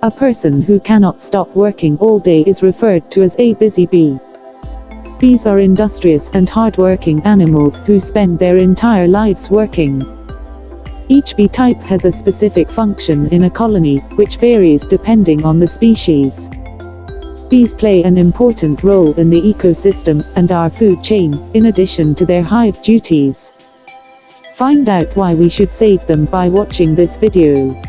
A person who cannot stop working all day is referred to as a busy bee. Bees are industrious and hardworking animals who spend their entire lives working. Each bee type has a specific function in a colony, which varies depending on the species. Bees play an important role in the ecosystem and our food chain, in addition to their hive duties. Find out why we should save them by watching this video.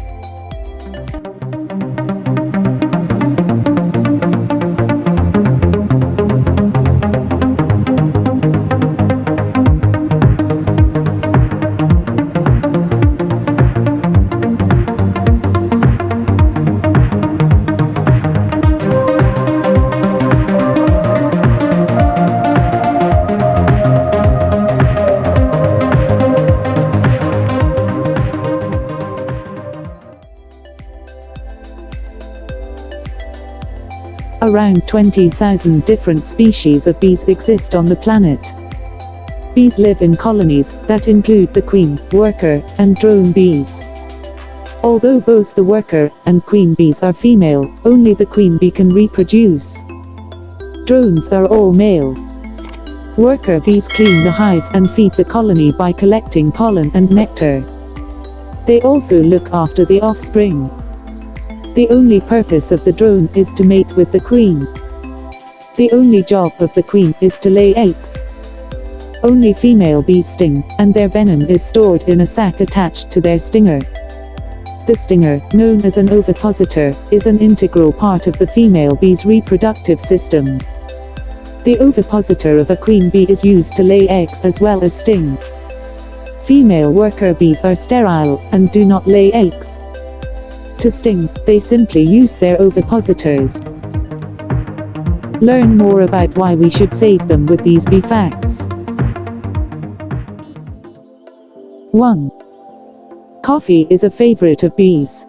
Around 20,000 different species of bees exist on the planet. Bees live in colonies that include the queen, worker, and drone bees. Although both the worker and queen bees are female, only the queen bee can reproduce. Drones are all male. Worker bees clean the hive and feed the colony by collecting pollen and nectar. They also look after the offspring. The only purpose of the drone is to mate with the queen. The only job of the queen is to lay eggs. Only female bees sting, and their venom is stored in a sac attached to their stinger. The stinger, known as an ovipositor, is an integral part of the female bee's reproductive system. The ovipositor of a queen bee is used to lay eggs as well as sting. Female worker bees are sterile and do not lay eggs. To sting, they simply use their ovipositors. Learn more about why we should save them with these bee facts. 1. Coffee is a favorite of bees.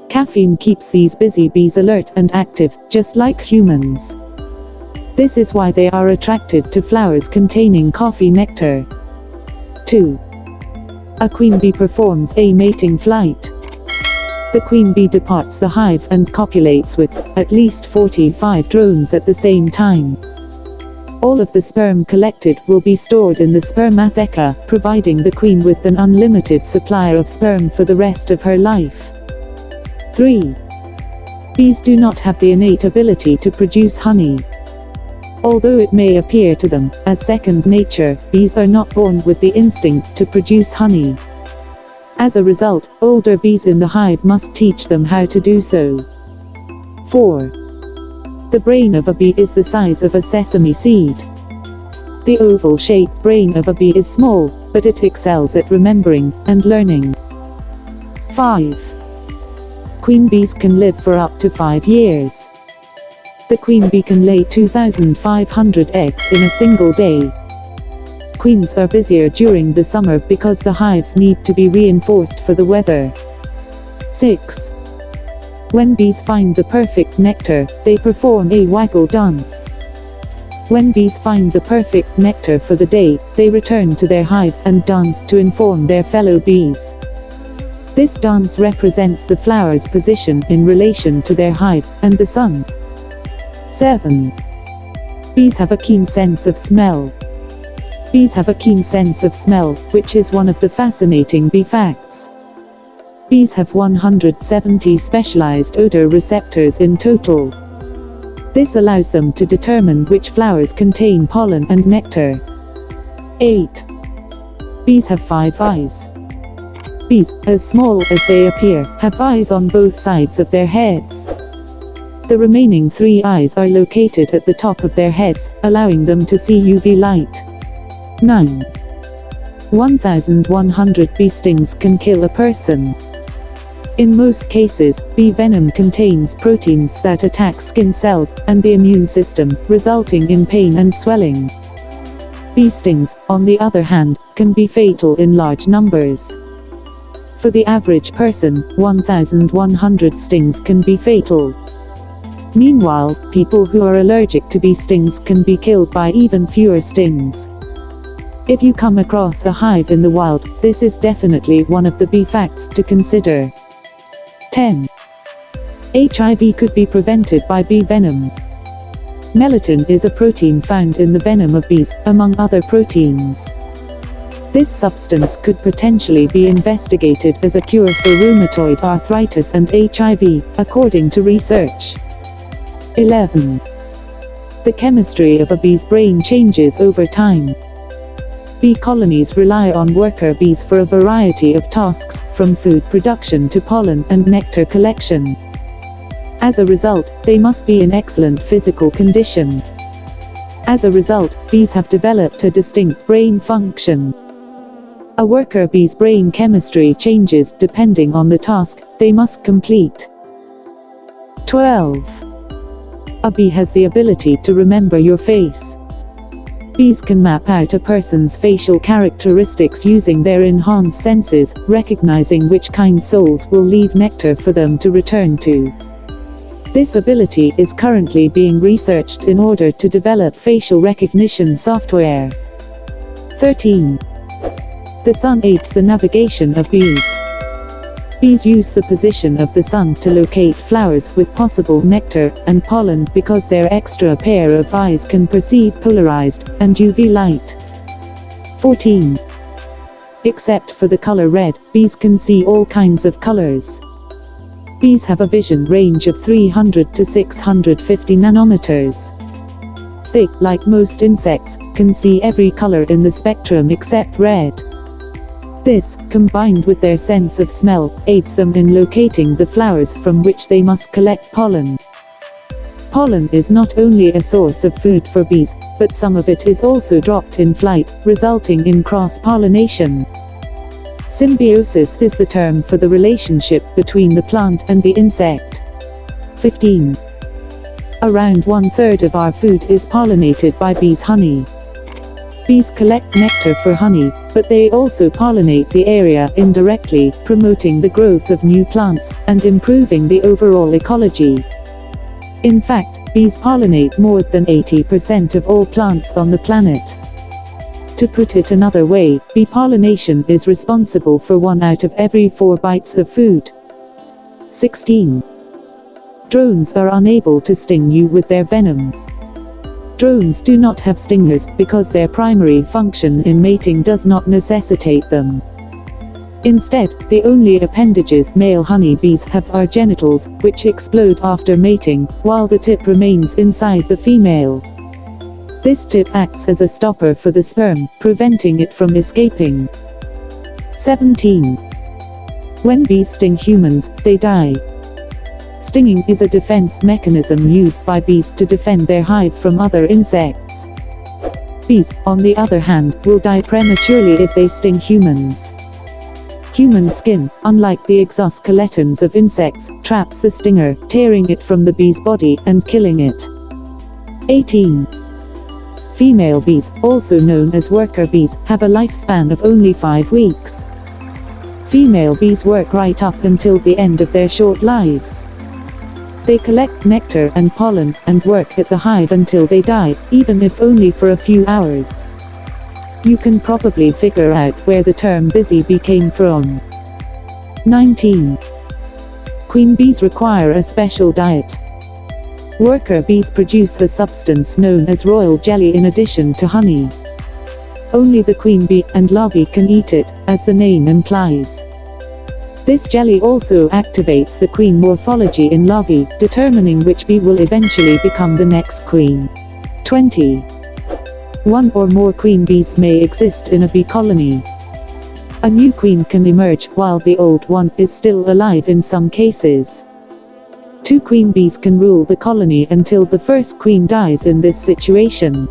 Caffeine keeps these busy bees alert and active, just like humans. This is why they are attracted to flowers containing coffee nectar. 2. A queen bee performs a mating flight. The queen bee departs the hive and copulates with, at least 45 drones at the same time. All of the sperm collected will be stored in the spermatheca, providing the queen with an unlimited supply of sperm for the rest of her life. 3. Bees do not have the innate ability to produce honey. Although it may appear to them as second nature, bees are not born with the instinct to produce honey. As a result, older bees in the hive must teach them how to do so. 4. The brain of a bee is the size of a sesame seed. The oval-shaped brain of a bee is small, but it excels at remembering and learning. 5. Queen bees can live for up to 5 years. The queen bee can lay 2,500 eggs in a single day. Queens are busier during the summer because the hives need to be reinforced for the weather. 6. When bees find the perfect nectar, they perform a waggle dance. When bees find the perfect nectar for the day, they return to their hives and dance to inform their fellow bees. This dance represents the flower's position in relation to their hive and the sun. 7. Bees have a keen sense of smell. Bees have a keen sense of smell, which is one of the fascinating bee facts. Bees have 170 specialized odor receptors in total. This allows them to determine which flowers contain pollen and nectar. 8. Bees have 5 eyes. Bees, as small as they appear, have eyes on both sides of their heads. The remaining 3 eyes are located at the top of their heads, allowing them to see UV light. 9. 1,100 bee stings can kill a person. In most cases, bee venom contains proteins that attack skin cells and the immune system, resulting in pain and swelling. Bee stings, on the other hand, can be fatal in large numbers. For the average person, 1,100 stings can be fatal. Meanwhile, people who are allergic to bee stings can be killed by even fewer stings. If you come across a hive in the wild, this is definitely one of the bee facts to consider. 10. HIV could be prevented by bee venom. Melatonin is a protein found in the venom of bees, among other proteins. This substance could potentially be investigated as a cure for rheumatoid arthritis and HIV, according to research. 11. The chemistry of a bee's brain changes over time. Bee colonies rely on worker bees for a variety of tasks, from food production to pollen and nectar collection. As a result, they must be in excellent physical condition. As a result, bees have developed a distinct brain function. A worker bee's brain chemistry changes depending on the task they must complete. 12. A bee has the ability to remember your face. Bees can map out a person's facial characteristics using their enhanced senses, recognizing which kind souls will leave nectar for them to return to. This ability is currently being researched in order to develop facial recognition software. 13. The sun aids the navigation of bees. Bees use the position of the sun to locate flowers with possible nectar and pollen because their extra pair of eyes can perceive polarized and UV light. 14. Except for the color red, bees can see all kinds of colors. Bees have a vision range of 300 to 650 nanometers. They, like most insects, can see every color in the spectrum except red. This, combined with their sense of smell, aids them in locating the flowers from which they must collect pollen. Pollen is not only a source of food for bees, but some of it is also dropped in flight, resulting in cross-pollination. Symbiosis is the term for the relationship between the plant and the insect. 15. Around 1/3 of our food is pollinated by bees' honey. Bees collect nectar for honey, but they also pollinate the area indirectly, promoting the growth of new plants and improving the overall ecology. In fact, bees pollinate more than 80% of all plants on the planet. To put it another way, bee pollination is responsible for 1 out of every 4 bites of food. 16. Drones are unable to sting you with their venom. Drones do not have stingers because their primary function in mating does not necessitate them. Instead, the only appendages male honeybees have are genitals, which explode after mating, while the tip remains inside the female. This tip acts as a stopper for the sperm, preventing it from escaping. 17. When bees sting humans, they die. Stinging is a defense mechanism used by bees to defend their hive from other insects. Bees, on the other hand, will die prematurely if they sting humans. Human skin, unlike the exoskeletons of insects, traps the stinger, tearing it from the bee's body and killing it. 18. Female bees, also known as worker bees, have a lifespan of only 5 weeks. Female bees work right up until the end of their short lives. They collect nectar and pollen, and work at the hive until they die, even if only for a few hours. You can probably figure out where the term busy bee came from. 19. Queen bees require a special diet. Worker bees produce a substance known as royal jelly in addition to honey. Only the queen bee and larvae can eat it, as the name implies. This jelly also activates the queen morphology in larvae, determining which bee will eventually become the next queen. 20. 1 or more queen bees may exist in a bee colony. A new queen can emerge while the old one is still alive in some cases. 2 queen bees can rule the colony until the first queen dies in this situation.